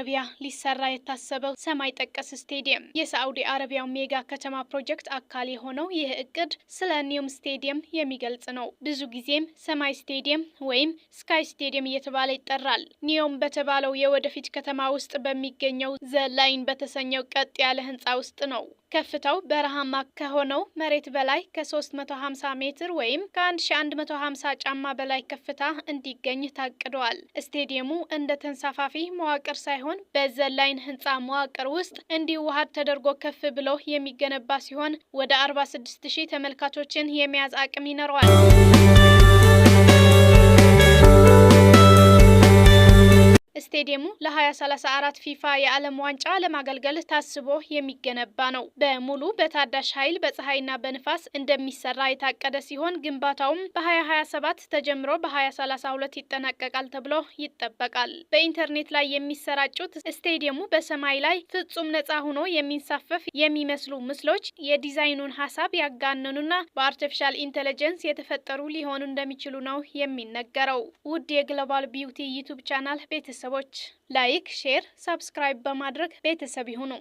አረቢያ ሊሰራ የታሰበው ሰማይ ጠቀስ ስቴዲየም የሳዑዲ አረቢያው ሜጋ ከተማ ፕሮጀክት አካል የሆነው ይህ እቅድ ስለ ኒዮም ስቴዲየም የሚገልጽ ነው። ብዙ ጊዜም ሰማይ ስቴዲየም ወይም ስካይ ስቴዲየም እየተባለ ይጠራል። ኒዮም በተባለው የወደፊት ከተማ ውስጥ በሚገኘው ዘ ላይን በተሰኘው ቀጥ ያለ ህንፃ ውስጥ ነው። ከፍታው በረሃማ ከሆነው መሬት በላይ ከ350 ሜትር ወይም ከ1150 ጫማ በላይ ከፍታ እንዲገኝ ታቅዷል። ስቴዲየሙ እንደ ተንሳፋፊ መዋቅር ሳይሆን በዘላይን ህንፃ መዋቅር ውስጥ እንዲዋሃድ ተደርጎ ከፍ ብሎ የሚገነባ ሲሆን ወደ 46000 ተመልካቾችን የመያዝ አቅም ይኖረዋል። ስቴዲየሙ ለ2034 ፊፋ የዓለም ዋንጫ ለማገልገል ታስቦ የሚገነባ ነው። በሙሉ በታዳሽ ኃይል በፀሐይና በንፋስ እንደሚሰራ የታቀደ ሲሆን ግንባታውም በ2027 ተጀምሮ በ2032 ይጠናቀቃል ተብሎ ይጠበቃል። በኢንተርኔት ላይ የሚሰራጩት ስቴዲየሙ በሰማይ ላይ ፍጹም ነፃ ሆኖ የሚንሳፈፍ የሚመስሉ ምስሎች የዲዛይኑን ሀሳብ ያጋነኑና በአርቲፊሻል ኢንተለጀንስ የተፈጠሩ ሊሆኑ እንደሚችሉ ነው የሚነገረው። ውድ የግሎባል ቢዩቲ ዩቲዩብ ቻናል ቤተሰቦች ላይክ፣ ሼር፣ ሰብስክራይብ በማድረግ ቤተሰብ ይሁኑ።